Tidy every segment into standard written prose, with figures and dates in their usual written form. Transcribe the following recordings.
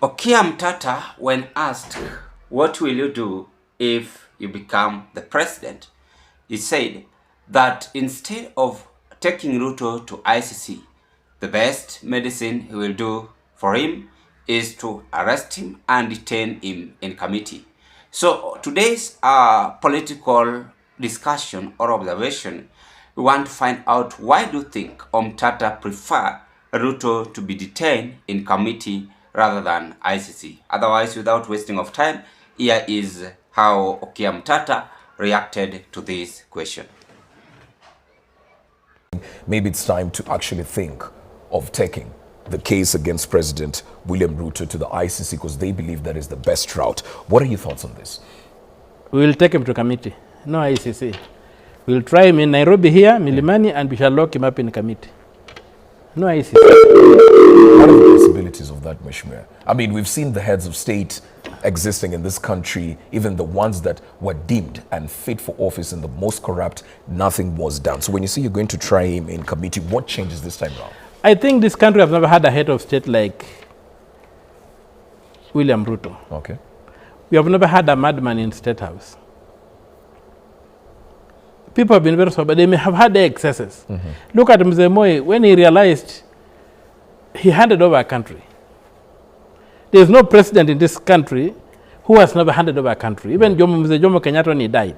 Omtatah, when asked, what will you do if you become the president, he said that instead of taking RUTO to ICC, the best medicine he will do for him is to arrest him and detain him in KAMITI. So today's political discussion or observation, we want to find out, why do you think Omtatah prefer RUTO to be detained in KAMITI rather than ICC? Otherwise, without wasting of time, here is how Omtatah reacted to this question. Maybe it's time to actually think of taking the case against President William Ruto to the ICC because they believe that is the best route. What are your thoughts on this? We will take him to KAMITI, no ICC. We will try him in Nairobi here, Milimani, and we shall lock him up in KAMITI. No ICC. What are the possibilities of that, Mheshimiwa? I mean, we've seen the heads of state existing in this country, even the ones that were deemed unfit for office and the most corrupt, nothing was done. So when you say you're going to try him in KAMITI, what changes this time around? I think this country has never had a head of state like William Ruto. Okay. We have never had a madman in State House. People have been very sober, but they may have had their excesses. Look at Mzee Moi, when he realized he handed over a country. There is no president in this country who has never handed over a country. Even Mzee Jomo Kenyatta, when he died,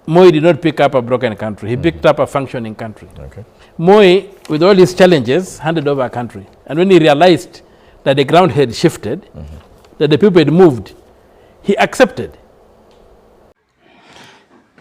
Moi did not pick up a broken country. He picked up a functioning country. Okay. Moi, with all his challenges, handed over a country. And when he realized that the ground had shifted, that the people had moved, he accepted.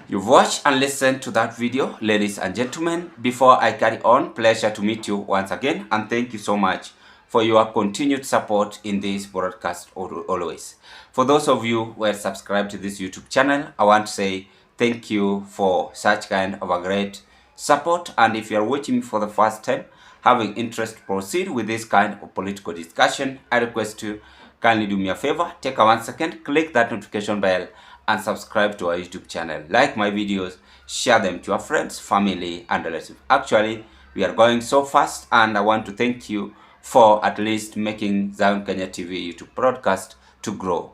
You've watched and listened to that video, ladies and gentlemen. Before I carry on, pleasure to meet you once again, and thank you so much for your continued support in this broadcast always. For those of you who are subscribed to this YouTube channel, I want to say thank you for such kind of a great support. And if you are watching me for the first time, having interest to proceed with this kind of political discussion, I request you kindly do me a favor, take a 1 second, click that notification bell and subscribe to our YouTube channel. Like my videos, share them to your friends, family and relatives. Actually, we are going so fast, and I want to thank you for at least making Zion Kenya TV YouTube broadcast to grow.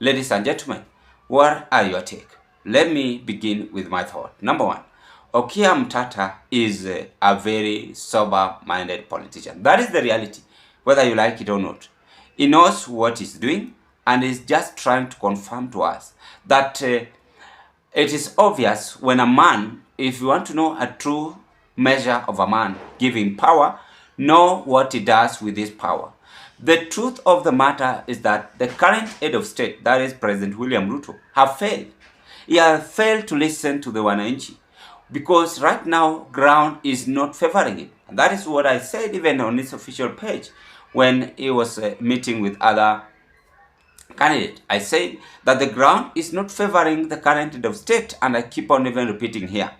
Ladies and gentlemen, what are your take? Let me begin with my thought. Number one, Omtatah is a very sober-minded politician. That is the reality, whether you like it or not. He knows what he's doing, and is just trying to confirm to us that it is obvious when a man, if you want to know a true measure of a man, give him power, know what he does with his power. The truth of the matter is that the current head of state, that is President William Ruto, have failed. He has failed to listen to the wananchi, because right now ground is not favoring him. And that is what I said even on his official page when he was meeting with other candidate. I said that the ground is not favoring the current head of state, and I keep on even repeating here.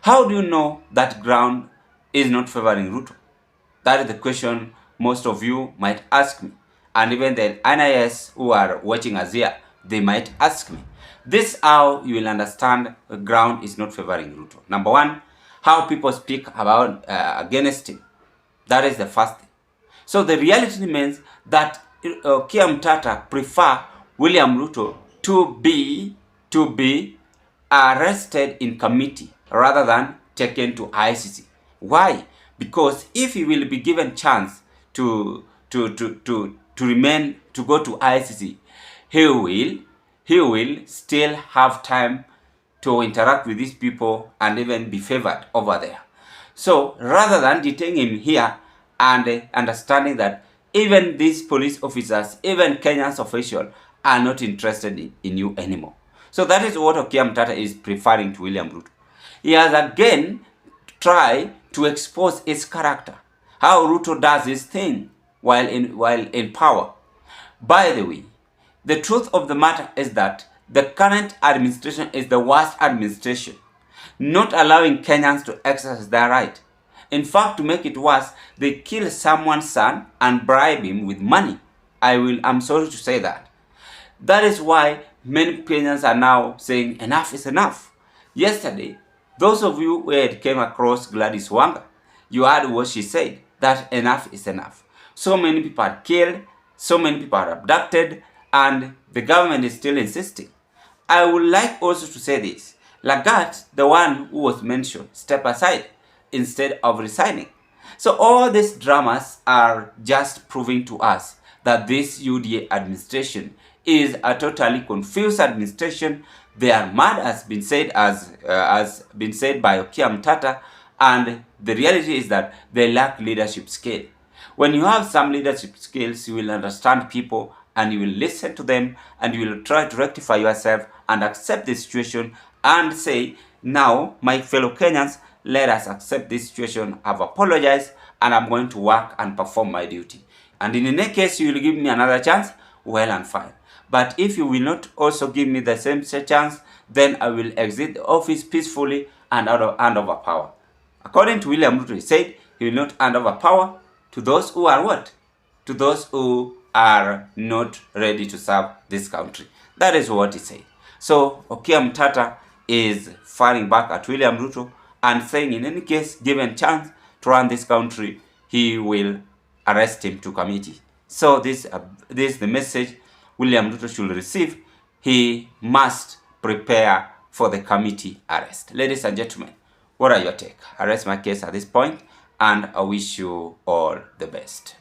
How do you know that ground is not favoring Ruto? That is the question most of you might ask me, and even the NIS who are watching us here, they might ask me. This is how you will understand the ground is not favoring Ruto. Number one, how people speak about against him. That is the first thing. So the reality means that Omtatah prefer William Ruto to be arrested in KAMITI rather than taken to ICC. Why? Because if he will be given chance to remain, to go to ICC, he will still have time to interact with these people and even be favored over there. So rather than detaining him here and understanding that even these police officers, even Kenya's officials, are not interested in you anymore. So that is what Omtatah is preferring to William Ruto. He has again tried to expose his character, how Ruto does his thing while in power. By the way, the truth of the matter is that the current administration is the worst administration, not allowing Kenyans to exercise their right. In fact, to make it worse, they kill someone's son and bribe him with money. I'm sorry to say that. That is why many Kenyans are now saying enough is enough. Yesterday, those of you who had came across Gladys Wanga, you heard what she said, that enough is enough. So many people are killed, so many people are abducted, and the government is still insisting. I would like also to say this. Lagat, the one who was mentioned, step aside instead of resigning. So all these dramas are just proving to us that this UDA administration is a totally confused administration. They are mad, as been said by Omtatah, and the reality is that they lack leadership skill. When you have some leadership skills, you will understand people and you will listen to them and you will try to rectify yourself and accept the situation and say, now, my fellow Kenyans, let us accept this situation. I've apologized and I'm going to work and perform my duty. And in any case, you will give me another chance, well and fine. But if you will not also give me the same chance, then I will exit the office peacefully and hand over power. According to William Ruto, he said he will not hand over power to those who are what? To those who are not ready to serve this country. That is what he said. So Omtatah is firing back at William Ruto and saying in any case, given chance to run this country, he will arrest him to KAMITI. So this is the message William Ruto should receive. He must prepare for the KAMITI arrest. Ladies and gentlemen, what are your take? I rest my case at this point and I wish you all the best.